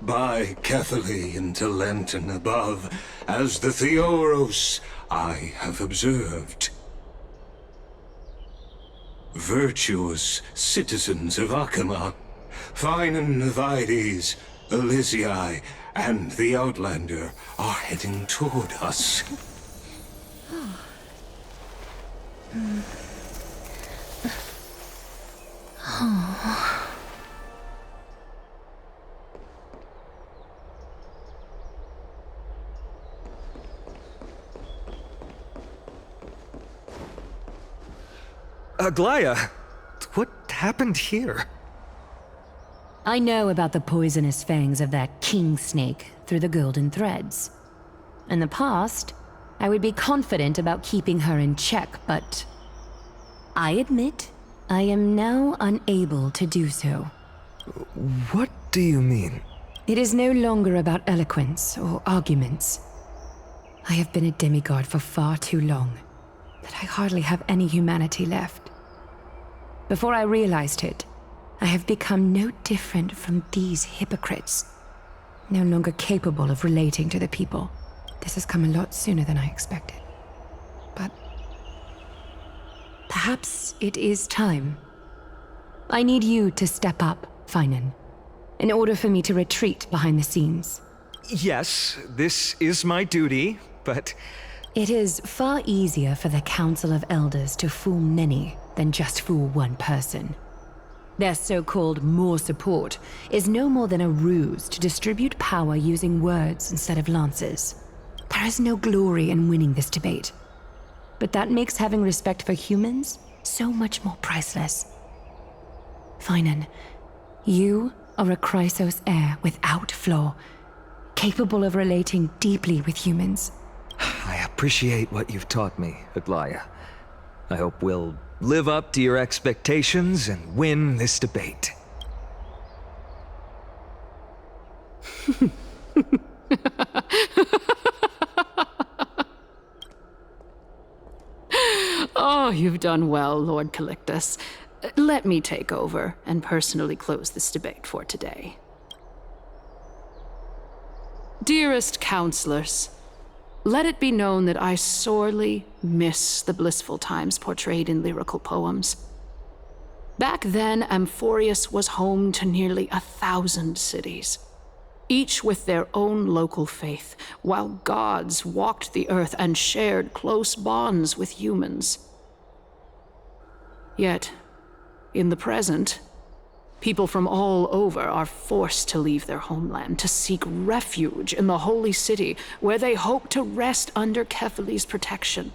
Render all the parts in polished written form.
by Catholic into Lenten above, as the Theoros I have observed. Virtuous citizens of Akamon, Finan Vides, Elysiae, and the Outlander are heading toward us. Aglaya, what happened here? I know about the poisonous fangs of that king snake through the golden threads. In the past, I would be confident about keeping her in check, but I admit I am now unable to do so. What do you mean? It is no longer about eloquence or arguments. I have been a demigod for far too long that I hardly have any humanity left. Before I realized it, I have become no different from these hypocrites, no longer capable of relating to the people. This has come a lot sooner than I expected. But perhaps it is time. I need you to step up, Finan, in order for me to retreat behind the scenes. Yes, this is my duty, but... It is far easier for the Council of Elders to fool many than just fool one person. Their so-called more support is no more than a ruse to distribute power using words instead of lances. There is no glory in winning this debate, but that makes having respect for humans so much more priceless. Finan, you are a Chrysos heir without flaw, capable of relating deeply with humans. I appreciate what you've taught me, Aglaya. I hope we'll live up to your expectations and win this debate. Oh, you've done well, Lord Calictus. Let me take over and personally close this debate for today. Dearest counselors, let it be known that I sorely miss the blissful times portrayed in lyrical poems. Back then, Amphorius was home to nearly 1,000 cities, each with their own local faith, while gods walked the earth and shared close bonds with humans. Yet, in the present, people from all over are forced to leave their homeland to seek refuge in the holy city, where they hope to rest under Kephales's protection.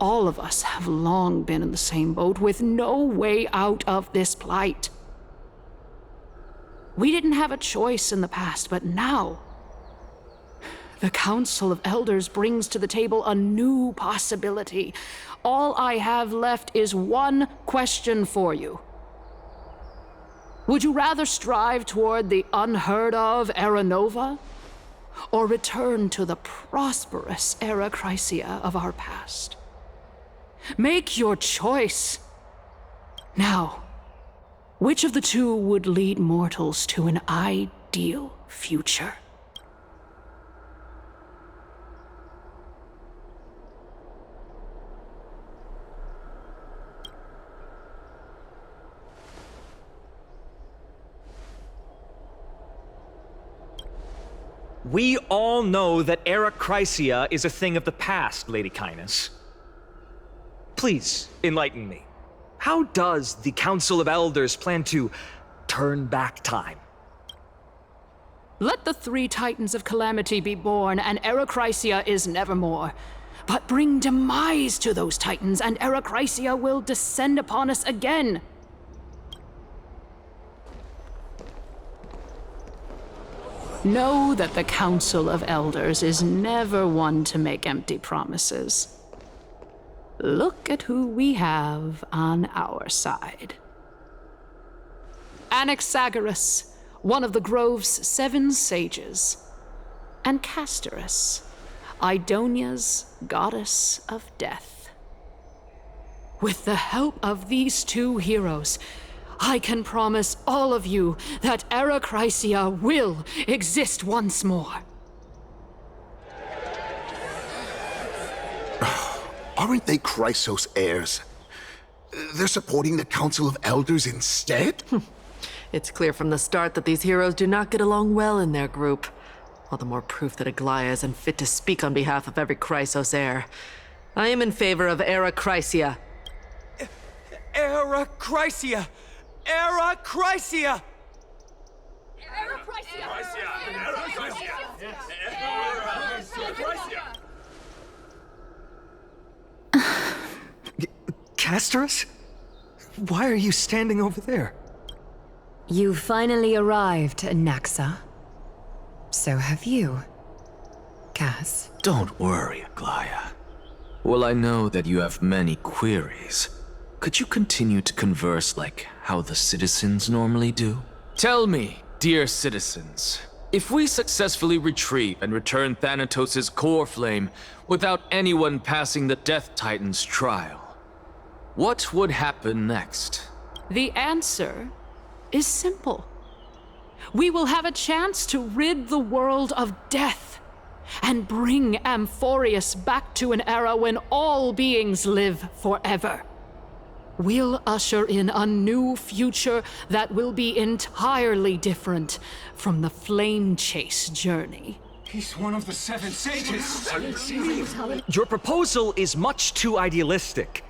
All of us have long been in the same boat, with no way out of this plight. We didn't have a choice in the past, but now, the Council of Elders brings to the table a new possibility. All I have left is one question for you. Would you rather strive toward the unheard of Era Nova, or return to the prosperous Era Chrysia of our past? Make your choice. Now, which of the two would lead mortals to an ideal future? We all know that Era Chrysia is a thing of the past, Lady Kynus. Please, enlighten me. How does the Council of Elders plan to turn back time? Let the 3 Titans of Calamity be born, and Era Chrysia is nevermore. But bring demise to those Titans, and Era Chrysia will descend upon us again. Know that the Council of Elders is never one to make empty promises. Look at who we have on our side. Anaxagoras, one of the Grove's 7 sages, and Castorus, Idonia's goddess of death. With the help of these 2 heroes, I can promise all of you that Era Chrysia will exist once more. Aren't they Chrysos heirs? They're supporting the Council of Elders instead? It's clear from the start that these heroes do not get along well in their group. All the more proof that Aglaia is unfit to speak on behalf of every Chrysos heir. I am in favor of Era Chrysia. Era Chrysia! Era Chrysia! Castorus? Why are you standing over there? You finally arrived, Naxa. So have you, Cass. Don't worry, Aglaia. Well, I know that you have many queries. Could you continue to converse like how the citizens normally do? Tell me, dear citizens, if we successfully retrieve and return Thanatos' core flame without anyone passing the Death Titan's trial, what would happen next? The answer is simple. We will have a chance to rid the world of death and bring Amphorius back to an era when all beings live forever. We'll usher in a new future that will be entirely different from the flame chase journey. He's one of the seven sages. Your proposal is much too idealistic.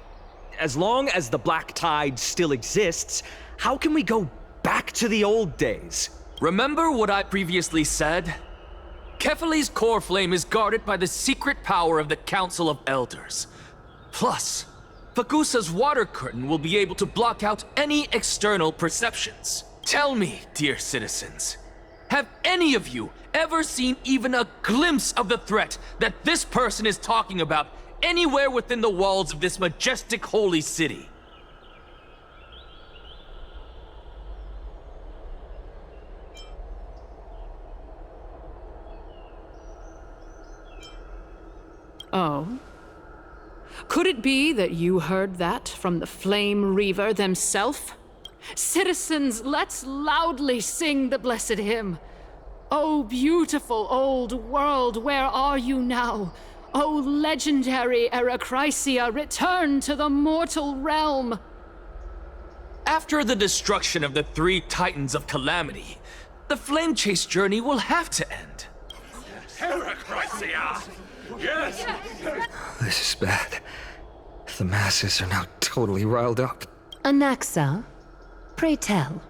As long as the Black Tide still exists, how can we go back to the old days? Remember what I previously said? Kephale's core flame is guarded by the secret power of the Council of Elders. Plus, Fagusa's water curtain will be able to block out any external perceptions. Tell me, dear citizens, have any of you ever seen even a glimpse of the threat that this person is talking about anywhere within the walls of this majestic holy city? Oh? Could it be that you heard that from the Flame Reaver themselves? Citizens, let's loudly sing the blessed hymn. Oh, beautiful old world, where are you now? Oh, legendary Era Chrysia, return to the mortal realm! After the destruction of the three Titans of Calamity, the Flame Chase journey will have to end. Yes! This is bad. The masses are now totally riled up. Anaxa, pray tell.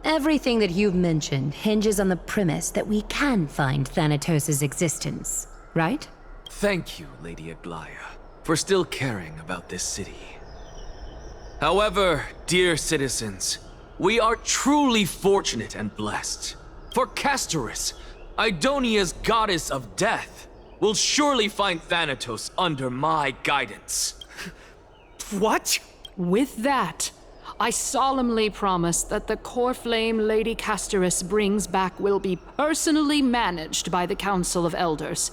Everything that you've mentioned hinges on the premise that we can find Thanatos' existence, right? Thank you, Lady Aglaia, for still caring about this city. However, dear citizens, we are truly fortunate and blessed. For Castorus, Idonia's goddess of death, will surely find Thanatos under my guidance. What? With that, I solemnly promise that the core flame Lady Castorus brings back will be personally managed by the Council of Elders.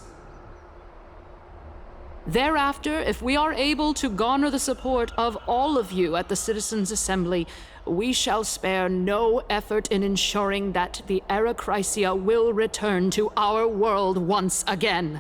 Thereafter, if we are able to garner the support of all of you at the Citizens' Assembly, we shall spare no effort in ensuring that the Era Chrysia will return to our world once again.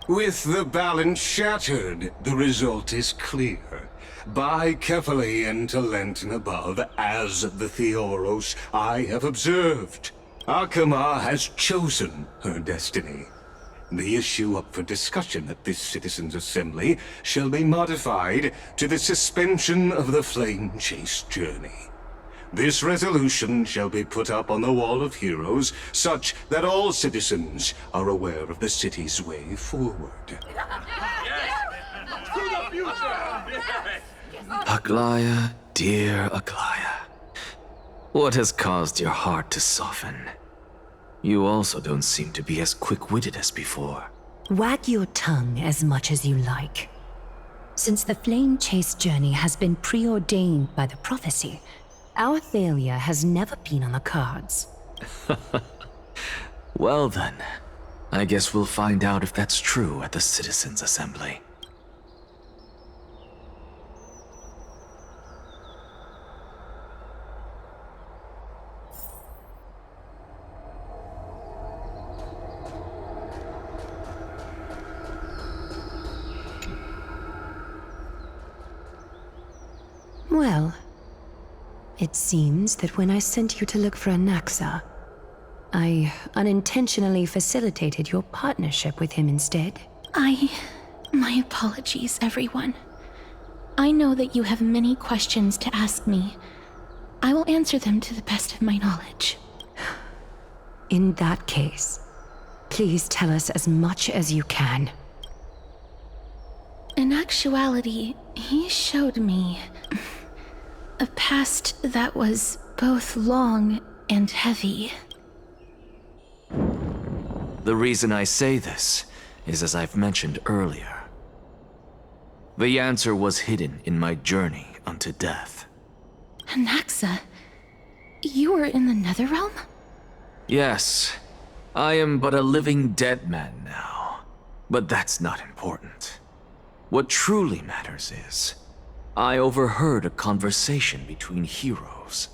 With the balance shattered, the result is clear. By Kephale and Talenton above, as the Theoros I have observed, Akama has chosen her destiny. The issue up for discussion at this Citizens' Assembly shall be modified to the suspension of the Flame Chase journey. This resolution shall be put up on the Wall of Heroes, such that all citizens are aware of the city's way forward. Aglaia, dear Aglaia, what has caused your heart to soften? You also don't seem to be as quick-witted as before. Wag your tongue as much as you like. Since the Flame Chase journey has been preordained by the prophecy, our failure has never been on the cards. Well then, I guess we'll find out if that's true at the Citizens' Assembly. Well, it seems that when I sent you to look for Anaxa, I unintentionally facilitated your partnership with him instead. My apologies, everyone. I know that you have many questions to ask me. I will answer them to the best of my knowledge. In that case, please tell us as much as you can. In actuality, he showed me a past that was both long and heavy. The reason I say this is as I've mentioned earlier. The answer was hidden in my journey unto death. Anaxa, you were in the Netherrealm? Yes, I am but a living dead man now. But that's not important. What truly matters is, I overheard a conversation between heroes.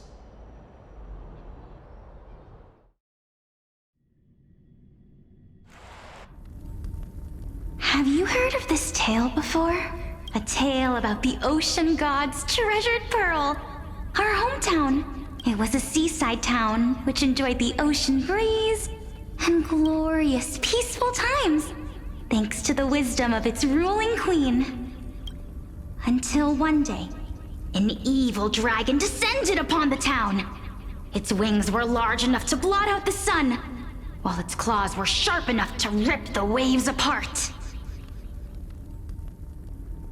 Have you heard of this tale before? A tale about the ocean god's treasured pearl. Our hometown. It was a seaside town which enjoyed the ocean breeze and glorious, peaceful times, thanks to the wisdom of its ruling queen. Until one day, an evil dragon descended upon the town. Its wings were large enough to blot out the sun, while its claws were sharp enough to rip the waves apart.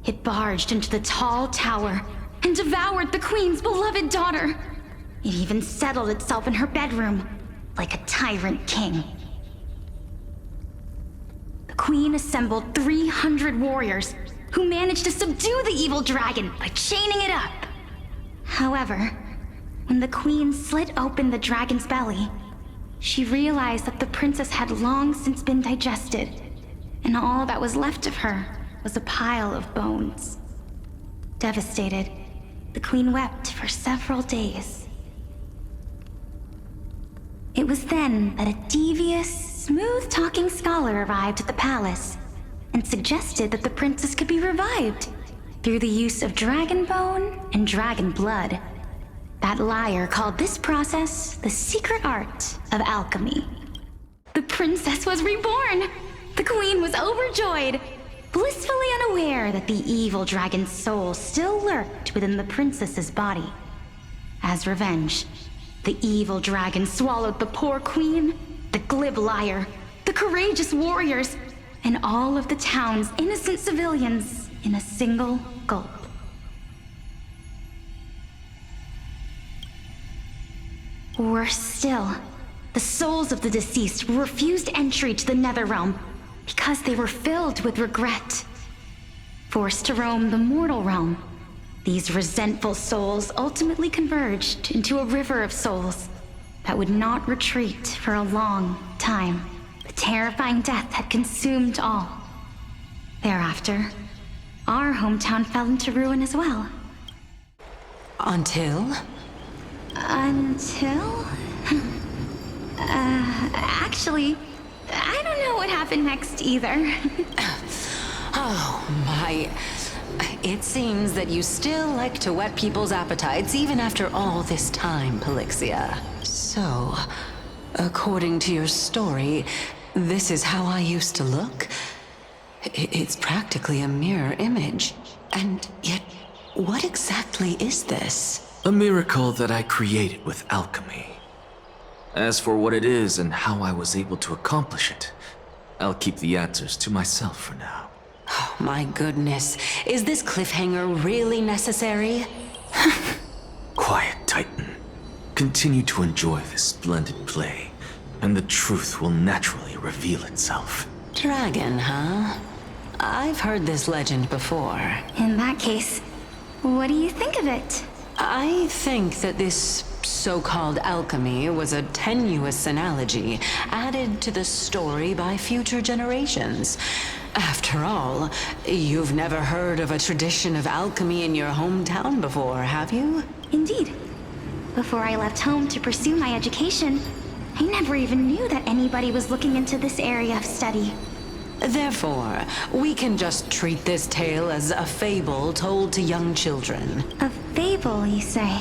It barged into the tall tower and devoured the queen's beloved daughter. It even settled itself in her bedroom, like a tyrant king. The queen assembled 300 warriors who managed to subdue the evil dragon by chaining it up. However, when the queen slit open the dragon's belly, she realized that the princess had long since been digested, and all that was left of her was a pile of bones. Devastated, the queen wept for several days. It was then that a devious, smooth-talking scholar arrived at the palace and suggested that the princess could be revived through the use of dragon bone and dragon blood. That liar called this process the secret art of alchemy. The princess was reborn! The queen was overjoyed, blissfully unaware that the evil dragon's soul still lurked within the princess's body. As revenge, the evil dragon swallowed the poor queen, the glib liar, the courageous warriors, and all of the town's innocent civilians in a single gulp. Worse still, the souls of the deceased refused entry to the Netherrealm because they were filled with regret. Forced to roam the mortal realm, these resentful souls ultimately converged into a river of souls that would not retreat for a long time. The terrifying death had consumed all. Thereafter, our hometown fell into ruin as well. Until? Actually, I don't know what happened next either. Oh my. It seems that you still like to whet people's appetites even after all this time, Pelixia. So, according to your story, this is how I used to look? It's practically a mirror image. And yet, what exactly is this? A miracle that I created with alchemy. As for what it is and how I was able to accomplish it, I'll keep the answers to myself for now. Oh, my goodness. Is this cliffhanger really necessary? Quiet, Titan. Continue to enjoy this splendid play, and the truth will naturally reveal itself. Dragon, huh? I've heard this legend before. In that case, what do you think of it? I think that this So-called alchemy was a tenuous analogy added to the story by future generations. After all, you've never heard of a tradition of alchemy in your hometown before, have you? Indeed. Before I left home to pursue my education, I never even knew that anybody was looking into this area of study. Therefore, we can just treat this tale as a fable told to young children. A fable, you say?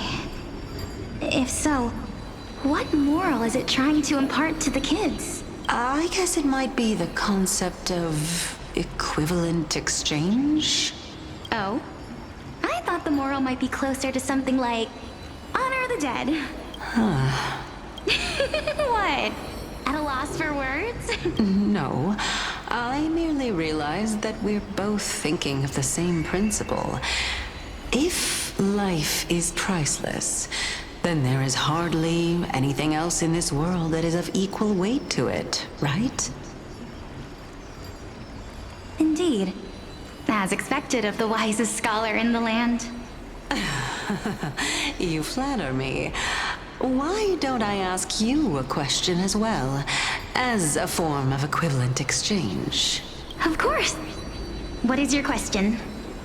If so, what moral is it trying to impart to the kids? I guess it might be the concept of equivalent exchange? Oh? I thought the moral might be closer to something like honor the dead. Huh. What? At a loss for words? No. I merely realized that we're both thinking of the same principle. If life is priceless, then there is hardly anything else in this world that is of equal weight to it, right? Indeed. As expected of the wisest scholar in the land. You flatter me. Why don't I ask you a question as well, as a form of equivalent exchange? Of course. What is your question?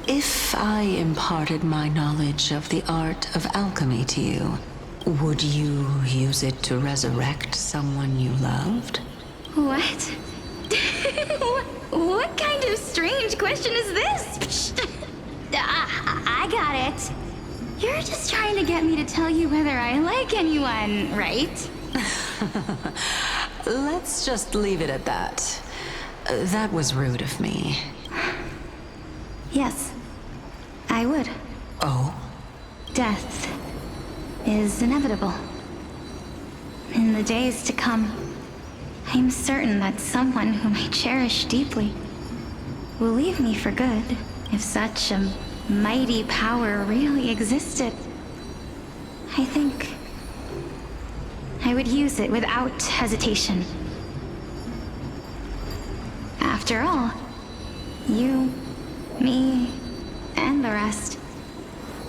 If I imparted my knowledge of the art of alchemy to you, would you use it to resurrect someone you loved? What? What kind of strange question is this? I got it. You're just trying to get me to tell you whether I like anyone, right? Let's just leave it at that. That was rude of me. Yes, I would. Oh? Death is inevitable. In the days to come, I'm certain that someone whom I cherish deeply will leave me for good if such a mighty power really existed. I think I would use it without hesitation. After all, you, me, and the rest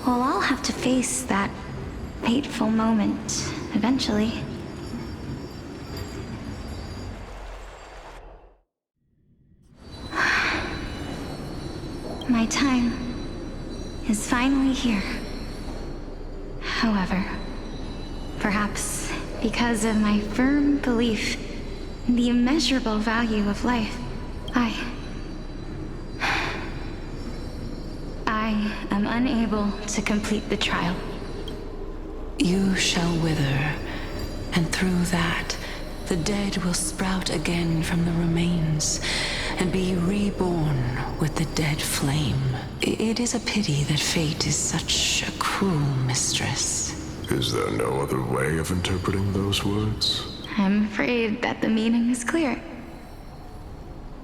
will all have to face that fateful moment eventually. My time is finally here. However, perhaps because of my firm belief in the immeasurable value of life, I am unable to complete the trial. You shall wither, and through that, the dead will sprout again from the remains and be reborn with the dead flame. It is a pity that fate is such a cruel mistress. Is there no other way of interpreting those words? I'm afraid that the meaning is clear.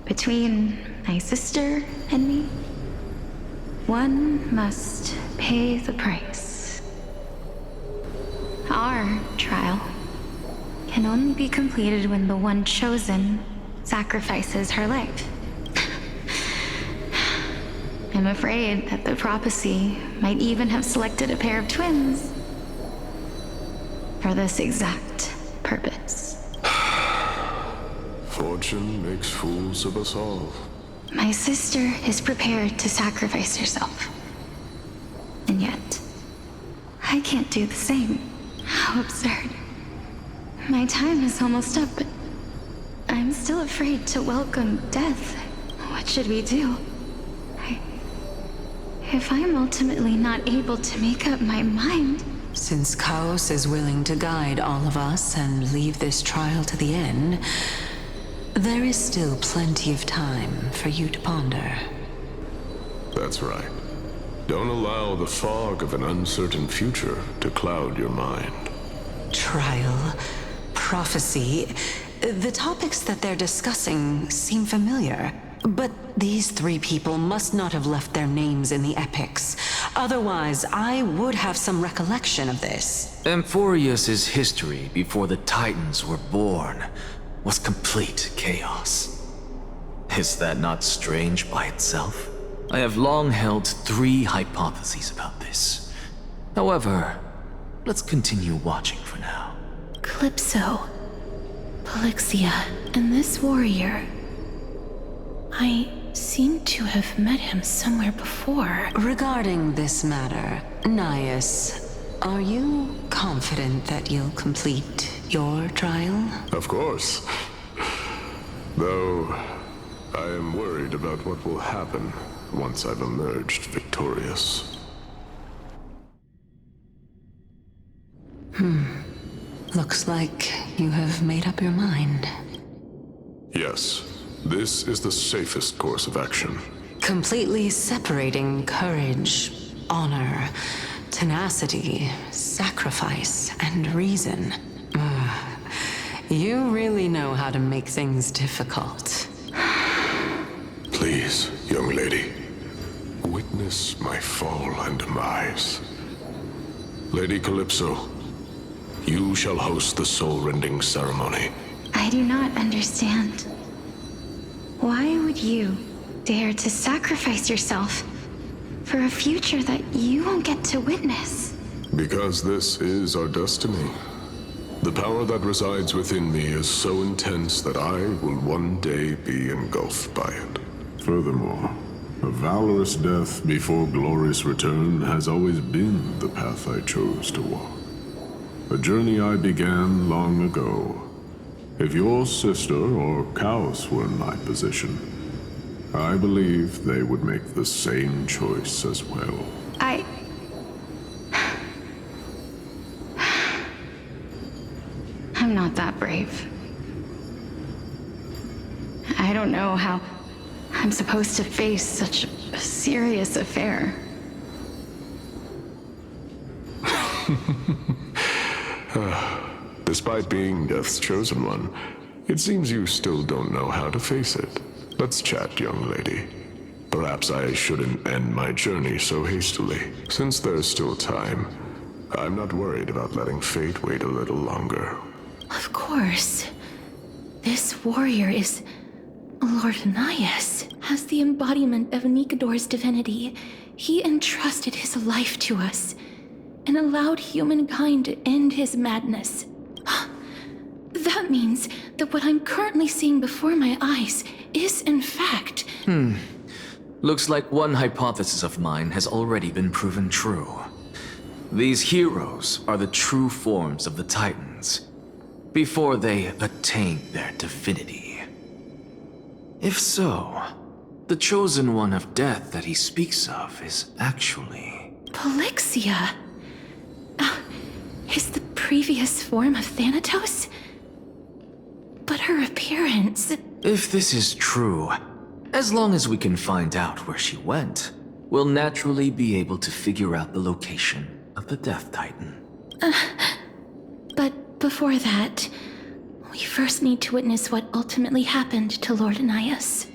Between my sister and me, one must pay the price. Our trial can only be completed when the one chosen sacrifices her life. I'm afraid that the prophecy might even have selected a pair of twins for this exact purpose. Fortune makes fools of us all. My sister is prepared to sacrifice herself. And yet, I can't do the same. How absurd. My time is almost up, but I'm still afraid to welcome death. What should we do? If I'm ultimately not able to make up my mind... Since Chaos is willing to guide all of us and leave this trial to the end, there is still plenty of time for you to ponder. That's right. Don't allow the fog of an uncertain future to cloud your mind. Trial, prophecy, the topics that they're discussing seem familiar. But these three people must not have left their names in the epics. Otherwise, I would have some recollection of this. Amphorius's history before the Titans were born was complete chaos. Is that not strange by itself? I have long held three hypotheses about this. However, let's continue watching for now. Calypso, Polixia, and this warrior. I seem to have met him somewhere before. Regarding this matter, Nias, are you confident that you'll complete your trial? Of course. Though, I am worried about what will happen once I've emerged victorious. Looks like you have made up your mind. Yes, this is the safest course of action. Completely separating courage, honor, tenacity, sacrifice, and reason. You really know how to make things difficult. Please, young lady, witness my fall and demise. Lady Calypso, you shall host the soul-rending ceremony. I do not understand. Why would you dare to sacrifice yourself for a future that you won't get to witness? Because this is our destiny. The power that resides within me is so intense that I will one day be engulfed by it. Furthermore, a valorous death before glorious return has always been the path I chose to walk. A journey I began long ago. If your sister or Kaos were in my position, I believe they would make the same choice as well. I'm not that brave. I don't know how I'm supposed to face such a serious affair. Despite being Death's chosen one, it seems you still don't know how to face it. Let's chat, young lady. Perhaps I shouldn't end my journey so hastily. Since there's still time, I'm not worried about letting fate wait a little longer. Of course. This warrior is Lord Nias. As the embodiment of Nikador's divinity, he entrusted his life to us and allowed humankind to end his madness. That means that what I'm currently seeing before my eyes is, in fact... Looks like one hypothesis of mine has already been proven true. These heroes are the true forms of the Titans, before they attain their divinity. If so, the chosen one of death that he speaks of is actually... Polixia? Is the previous form of Thanatos? But her appearance... If this is true, as long as we can find out where she went, we'll naturally be able to figure out the location of the Death Titan. But before that, we first need to witness what ultimately happened to Lord Nias.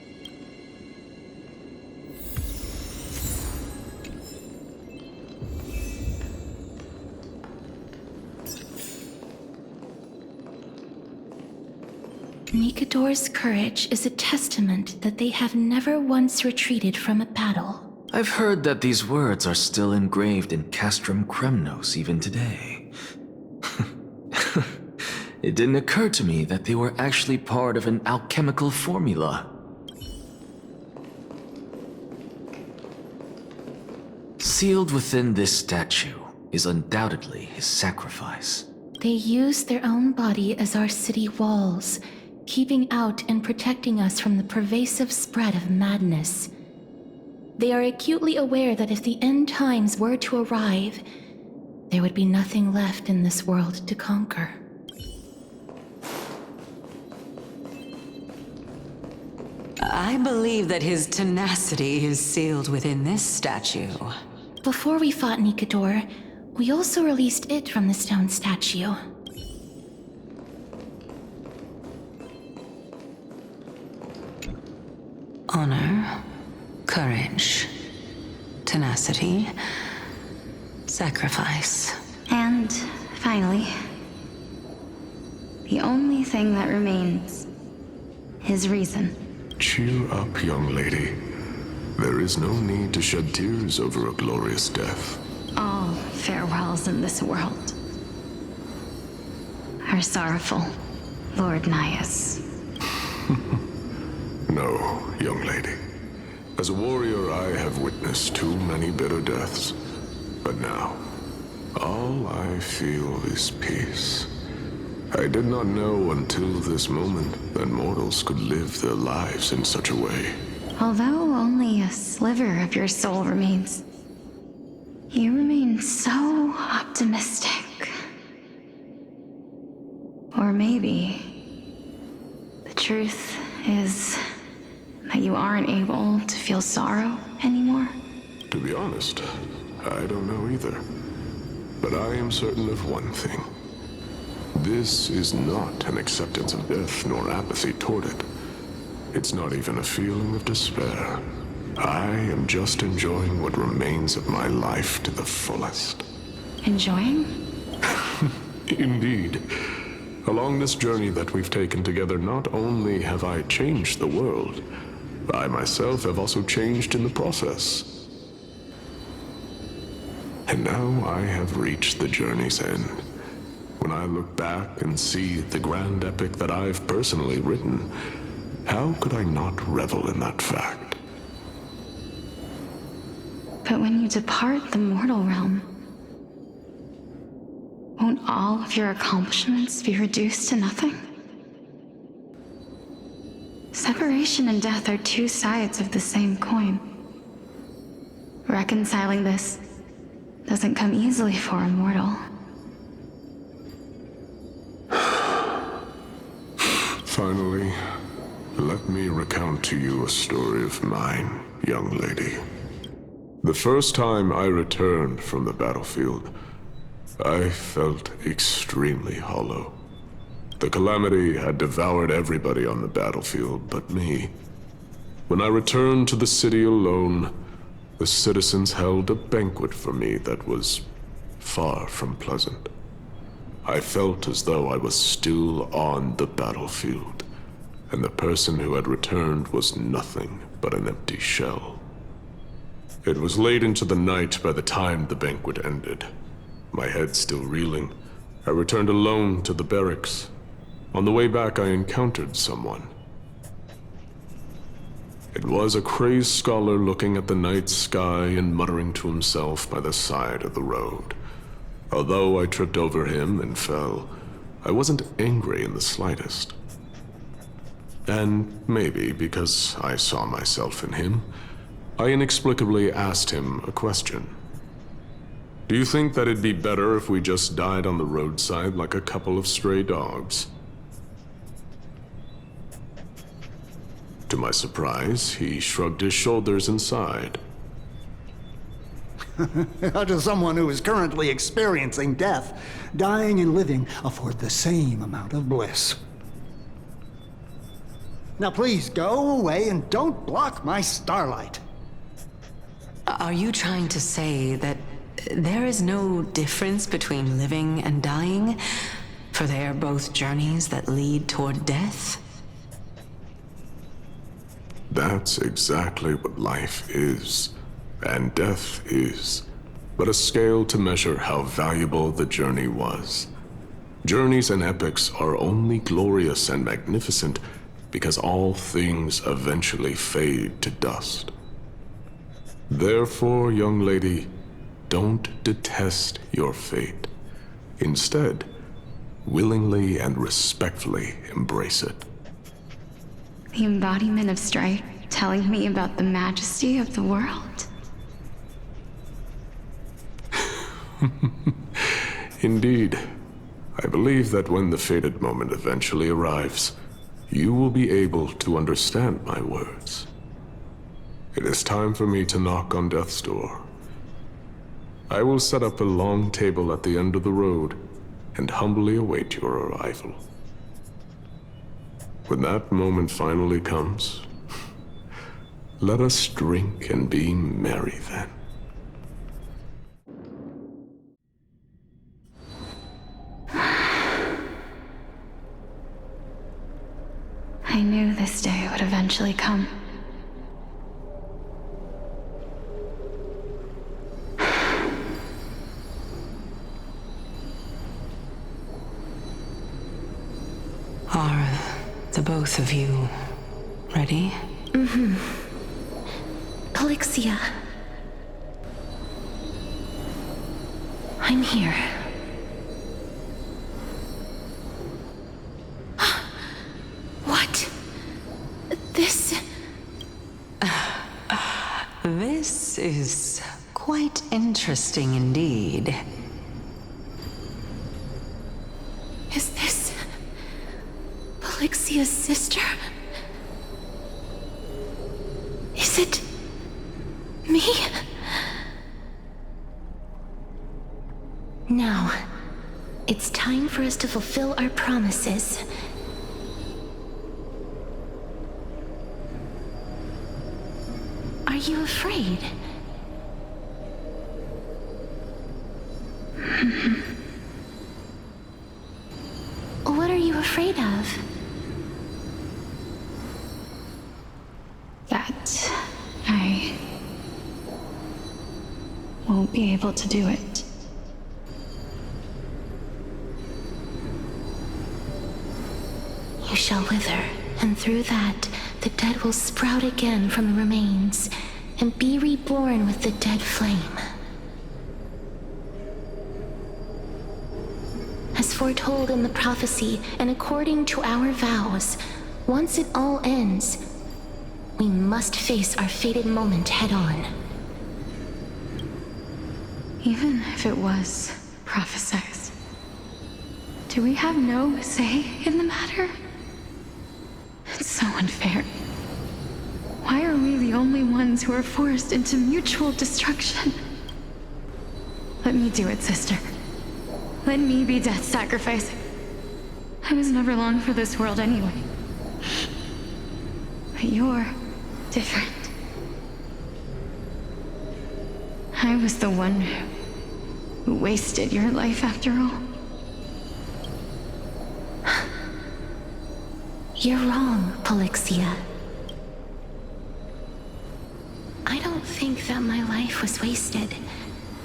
Nikador's courage is a testament that they have never once retreated from a battle. I've heard that these words are still engraved in Castrum Kremnos even today. It didn't occur to me that they were actually part of an alchemical formula. Sealed within this statue is undoubtedly his sacrifice. They use their own body as our city walls, keeping out and protecting us from the pervasive spread of madness. They are acutely aware that if the end times were to arrive, there would be nothing left in this world to conquer. I believe that his tenacity is sealed within this statue. Before we fought Nikador, we also released it from the stone statue. Honor, courage, tenacity, sacrifice. And finally, the only thing that remains is reason. Cheer up, young lady. There is no need to shed tears over a glorious death. All farewells in this world are sorrowful, Lord Nias. No, young lady. As a warrior, I have witnessed too many bitter deaths. But now, all I feel is peace. I did not know until this moment that mortals could live their lives in such a way. Although only a sliver of your soul remains, you remain so optimistic. Or maybe the truth is that you aren't able to feel sorrow anymore. To be honest, I don't know either. But I am certain of one thing. This is not an acceptance of death nor apathy toward it. It's not even a feeling of despair. I am just enjoying what remains of my life to the fullest. Enjoying? Indeed. Along this journey that we've taken together, not only have I changed the world, I myself have also changed in the process. And now I have reached the journey's end. When I look back and see the grand epic that I've personally written, how could I not revel in that fact? But when you depart the mortal realm, won't all of your accomplishments be reduced to nothing? Separation and death are two sides of the same coin. Reconciling this doesn't come easily for a mortal. Finally, let me recount to you a story of mine, young lady. The first time I returned from the battlefield, I felt extremely hollow. The calamity had devoured everybody on the battlefield but me. When I returned to the city alone, the citizens held a banquet for me that was far from pleasant. I felt as though I was still on the battlefield, and the person who had returned was nothing but an empty shell. It was late into the night by the time the banquet ended. My head still reeling, I returned alone to the barracks. On the way back, I encountered someone. It was a crazed scholar looking at the night sky and muttering to himself by the side of the road. Although I tripped over him and fell, I wasn't angry in the slightest. And maybe because I saw myself in him, I inexplicably asked him a question. Do you think that it'd be better if we just died on the roadside like a couple of stray dogs? To my surprise, he shrugged his shoulders and sighed. How does someone who is currently experiencing death, dying and living, afford the same amount of bliss? Now please go away and don't block my starlight. Are you trying to say that there is no difference between living and dying? For they are both journeys that lead toward death? That's exactly what life is, and death is, but a scale to measure how valuable the journey was. Journeys and epics are only glorious and magnificent because all things eventually fade to dust. Therefore, young lady, don't detest your fate. Instead, willingly and respectfully embrace it. The embodiment of strife telling me about the majesty of the world. Indeed. I believe that when the fated moment eventually arrives, you will be able to understand my words. It is time for me to knock on death's door. I will set up a long table at the end of the road and humbly await your arrival. When that moment finally comes, let us drink and be merry then. I knew this day would eventually come. both of you ready? Polixia. I'm here. What? This... This is quite interesting indeed. Is this... Polixia's sister? Is it... me? Now, it's time for us to fulfill our promises. Are you afraid? What are you afraid of? That I won't be able to do it. You shall wither, and through that, the dead will sprout again from the remains, and be reborn with the dead flame. As foretold in the prophecy, and according to our vows, once it all ends, we must face our fated moment head-on. Even if it was prophesied, do we have no say in the matter? It's so unfair. Why are we the only ones who are forced into mutual destruction? Let me do it, sister. Let me be death's sacrifice. I was never long for this world anyway. But you're different. I was the one who wasted your life after all. You're wrong, Polixia. I don't think that my life was wasted.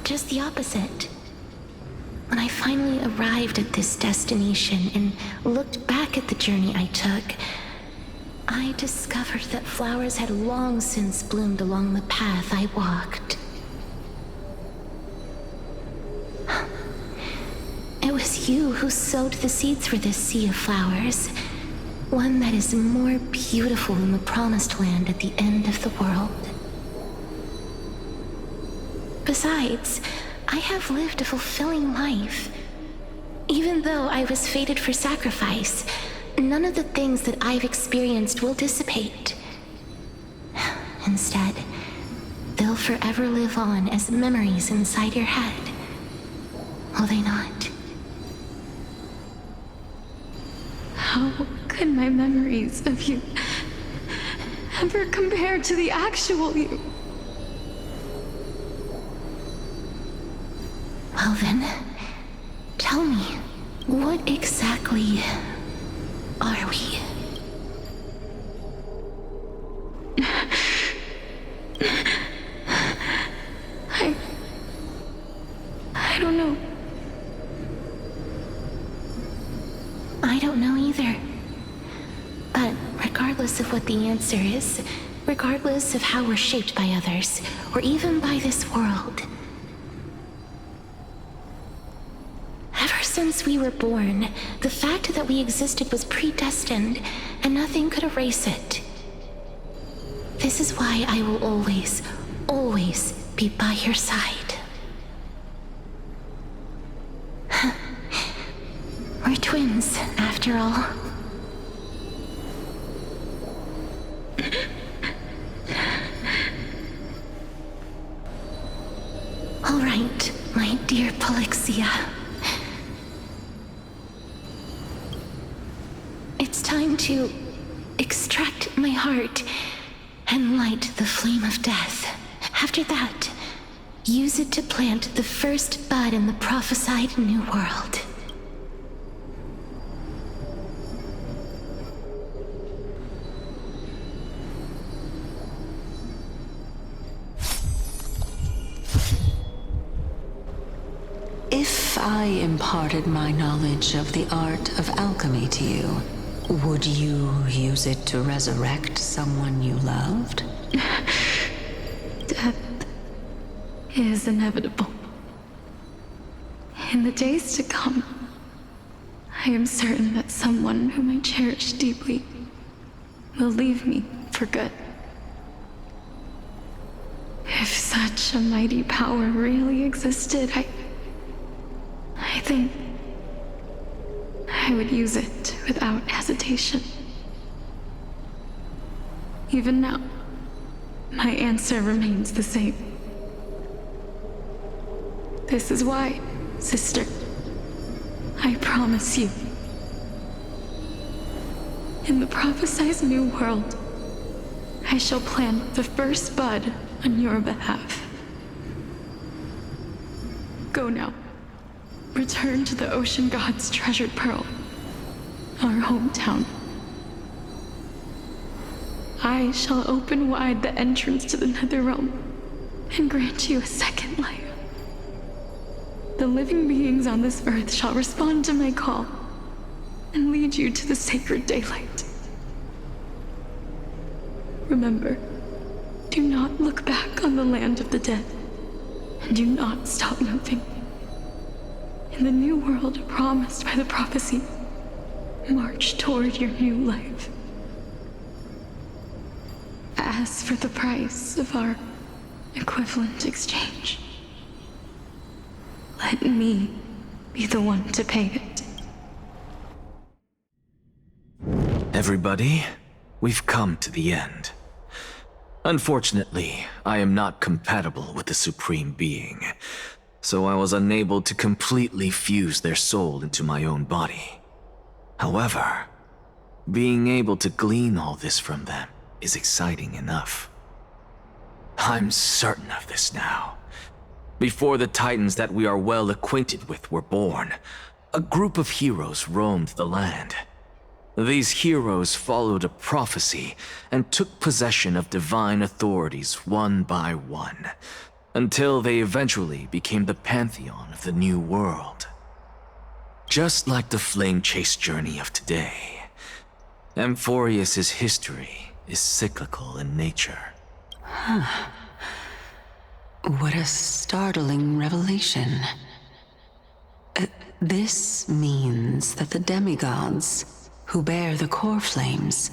Just the opposite. When I finally arrived at this destination and looked back at the journey I took, I discovered that flowers had long since bloomed along the path I walked. It was you who sowed the seeds for this sea of flowers. One that is more beautiful than the promised land at the end of the world. Besides, I have lived a fulfilling life. Even though I was fated for sacrifice, none of the things that I've experienced will dissipate. Instead, they'll forever live on as memories inside your head. Will they not? How could my memories of you ever compare to the actual you? Well then, tell me, what exactly are we? I don't know. I don't know either. But regardless of what the answer is, regardless of how we're shaped by others, or even by this world, ever since we were born, the fact that we existed was predestined, and nothing could erase it. This is why I will always, always be by your side. We're twins, after all. All right, my dear Polixia. It's time to extract my heart and light the flame of death. After that, use it to plant the first bud in the prophesied new world. If I imparted my knowledge of the art of alchemy to you, Would you use it to resurrect someone you loved? Death is inevitable. In the days to come, I am certain that someone whom I cherish deeply will leave me for good. If such a mighty power really existed, I think I would use it without hesitation. Even now, my answer remains the same. This is why, sister, I promise you, in the prophesized new world, I shall plant the first bud on your behalf. Go now. Return to the Ocean God's treasured pearl, our hometown. I shall open wide the entrance to the Netherrealm and grant you a second life. The living beings on this earth shall respond to my call and lead you to the sacred daylight. Remember, do not look back on the land of the dead, and do not stop moving. In the new world promised by the prophecy, march toward your new life. As for the price of our equivalent exchange, let me be the one to pay it. Everybody, we've come to the end. Unfortunately, I am not compatible with the Supreme Being, so I was unable to completely fuse their soul into my own body. However, being able to glean all this from them is exciting enough. I'm certain of this now. Before the Titans that we are well acquainted with were born, a group of heroes roamed the land. These heroes followed a prophecy and took possession of divine authorities one by one, until they eventually became the pantheon of the new world. Just like the flame chase journey of today, Amphorius's history is cyclical in nature. Huh. What a startling revelation. This means that the demigods, who bear the core flames,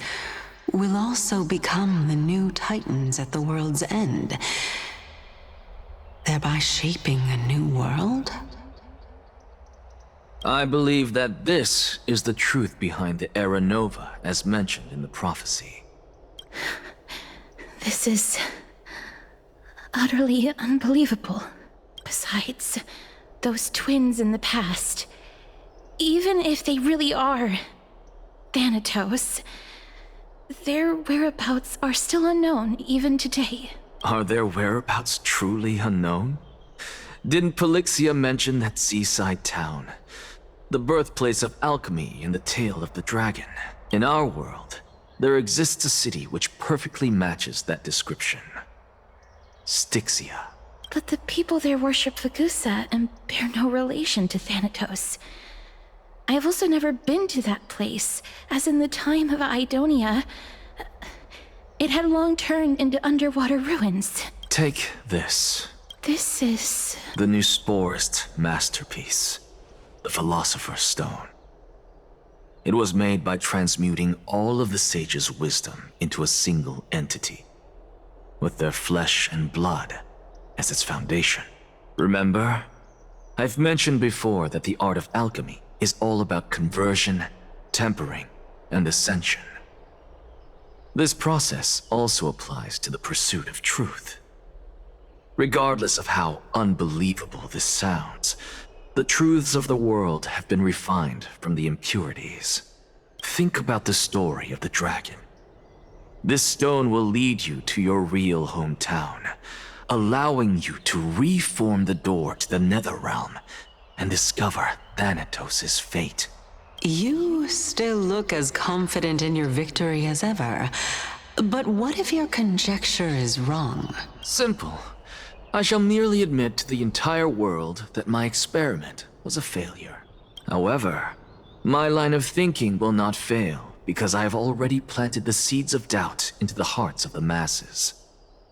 will also become the new Titans at the world's end, thereby shaping a new world? I believe that this is the truth behind the Era Nova, as mentioned in the prophecy. This is utterly unbelievable. Besides, those twins in the past, even if they really are Thanatos, their whereabouts are still unknown even today. Are their whereabouts truly unknown? Didn't Polixia mention that seaside town? The birthplace of alchemy and the tale of the dragon. In our world, there exists a city which perfectly matches that description. Styxia. But the people there worship Fagusa and bear no relation to Thanatos. I have also never been to that place, as in the time of Idonia, it had long turned into underwater ruins. Take this. This is... the new Sporist masterpiece, the Philosopher's Stone. It was made by transmuting all of the sages' wisdom into a single entity, with their flesh and blood as its foundation. Remember, I've mentioned before that the art of alchemy is all about conversion, tempering, and ascension. This process also applies to the pursuit of truth. Regardless of how unbelievable this sounds, the truths of the world have been refined from the impurities. Think about the story of the dragon. This stone will lead you to your real hometown, allowing you to reform the door to the Netherrealm and discover Thanatos' fate. You still look as confident in your victory as ever. But what if your conjecture is wrong? Simple. I shall merely admit to the entire world that my experiment was a failure. However, my line of thinking will not fail because I have already planted the seeds of doubt into the hearts of the masses.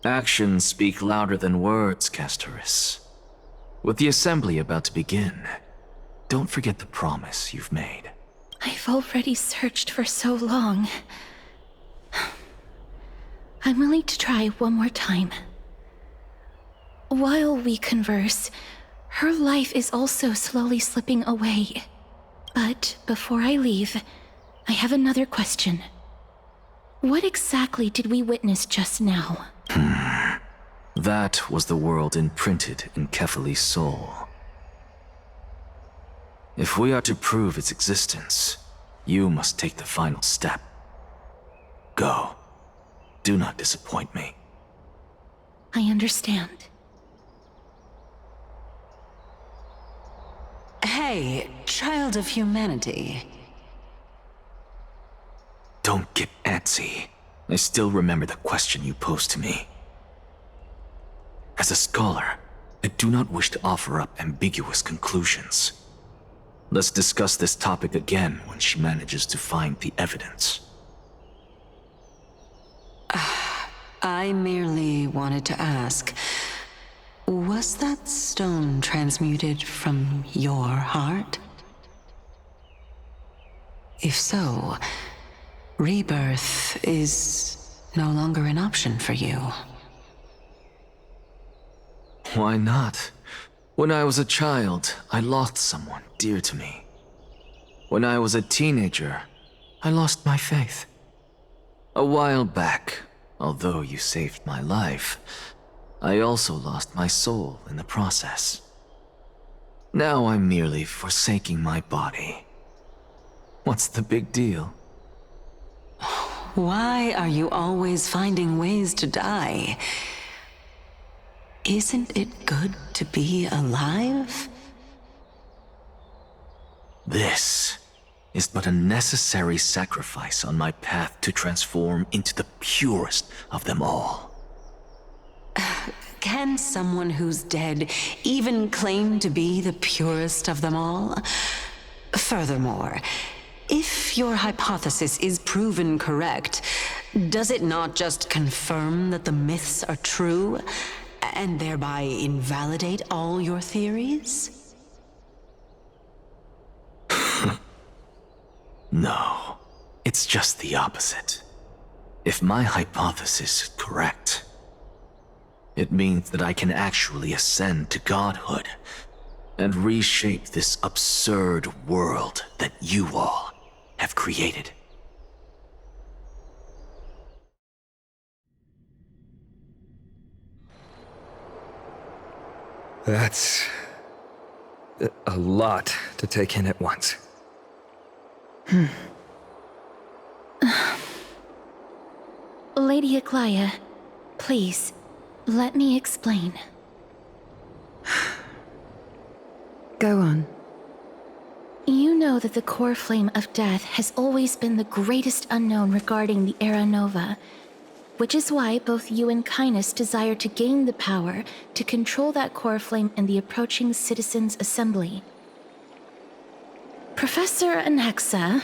Actions speak louder than words, Castoris. With the assembly about to begin, don't forget the promise you've made. I've already searched for so long. I'm willing to try one more time. While we converse, her life is also slowly slipping away. But before I leave, I have another question. What exactly did we witness just now? That was the world imprinted in Kefali's soul. If we are to prove its existence, you must take the final step. Go. Do not disappoint me. I understand. Hey, child of humanity. Don't get antsy. I still remember the question you posed to me. As a scholar, I do not wish to offer up ambiguous conclusions. Let's discuss this topic again when she manages to find the evidence. I merely wanted to ask, was that stone transmuted from your heart? If so, rebirth is no longer an option for you. Why not? When I was a child, I lost someone dear to me. When I was a teenager, I lost my faith. A while back, although you saved my life, I also lost my soul in the process. Now I'm merely forsaking my body. What's the big deal? Why are you always finding ways to die? Isn't it good to be alive? This is but a necessary sacrifice on my path to transform into the purest of them all. Can someone who's dead even claim to be the purest of them all? Furthermore, if your hypothesis is proven correct, does it not just confirm that the myths are true, and thereby invalidate all your theories? No, it's just the opposite. If my hypothesis is correct, it means that I can actually ascend to godhood and reshape this absurd world that you all have created. That's a lot to take in at once. Lady Aglaya, please, let me explain. Go on. You know that the core flame of death has always been the greatest unknown regarding the Era Nova, which is why both you and Kynus desire to gain the power to control that core flame in the approaching Citizens' Assembly. Professor Anaxa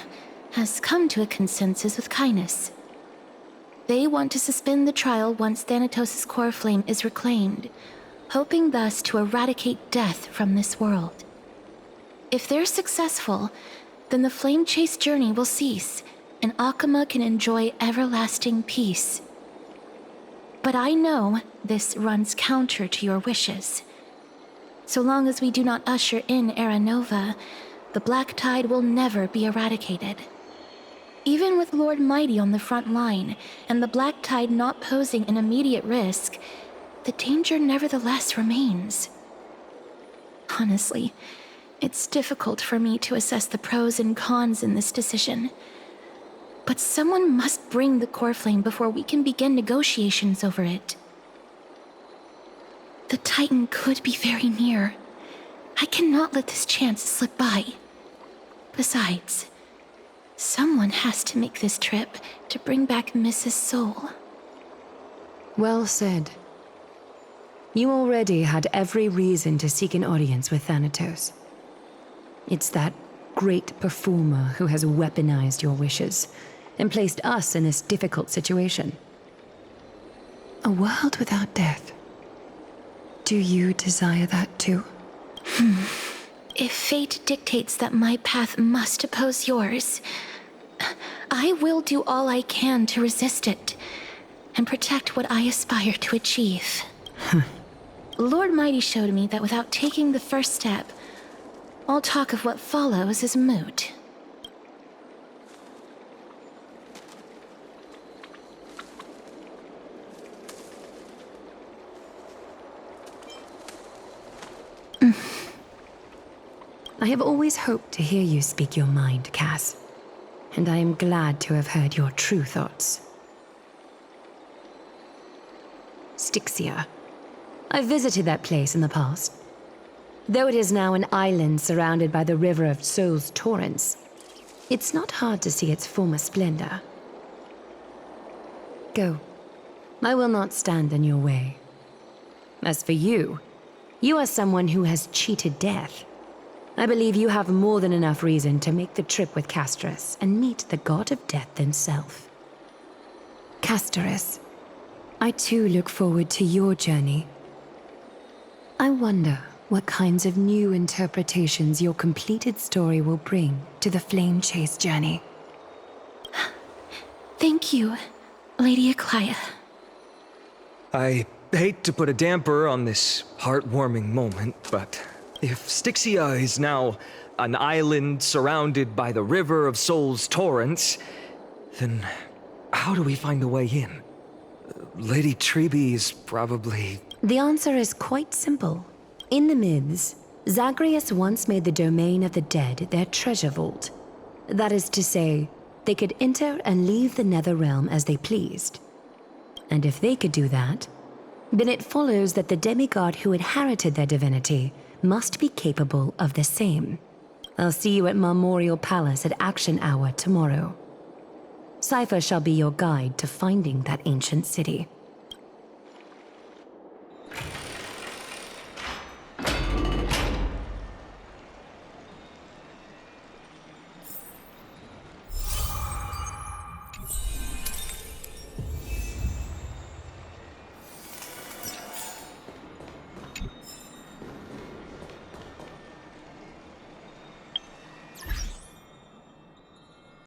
has come to a consensus with Kynus. They want to suspend the trial once Thanatos' core flame is reclaimed, hoping thus to eradicate death from this world. If they're successful, then the flame chase journey will cease, and Akama can enjoy everlasting peace. But I know this runs counter to your wishes. So long as we do not usher in Era Nova, the Black Tide will never be eradicated. Even with Lord Mighty on the front line, and the Black Tide not posing an immediate risk, the danger nevertheless remains. Honestly, it's difficult for me to assess the pros and cons in this decision. But someone must bring the core flame before we can begin negotiations over it. The Titan could be very near. I cannot let this chance slip by. Besides, someone has to make this trip to bring back Mrs. Soul. Well said. You already had every reason to seek an audience with Thanatos. It's that great performer who has weaponized your wishes, and placed us in this difficult situation. A world without death. Do you desire that too? If fate dictates that my path must oppose yours, I will do all I can to resist it and protect what I aspire to achieve. Lord Mighty showed me that without taking the first step, all talk of what follows is moot. I have always hoped to hear you speak your mind, Cass, and I am glad to have heard your true thoughts. Styxia. I visited that place in the past. Though it is now an island surrounded by the river of Soul's torrents, it's not hard to see its former splendor. Go. I will not stand in your way. As for you, you are someone who has cheated death. I believe you have more than enough reason to make the trip with Casterus and meet the god of death himself. Casterus, I too look forward to your journey. I wonder what kinds of new interpretations your completed story will bring to the Flame Chase journey. Thank you, Lady Aklia. I hate to put a damper on this heartwarming moment, but if Styxia is now an island surrounded by the river of Soul's torrents, then how do we find a way in? Lady Trebe is probably... The answer is quite simple. In the myths, Zagreus once made the domain of the dead their treasure vault. That is to say, they could enter and leave the nether realm as they pleased. And if they could do that, then it follows that the demigod who inherited their divinity must be capable of the same. I'll see you at Memorial Palace at Action Hour tomorrow. Cypher shall be your guide to finding that ancient city.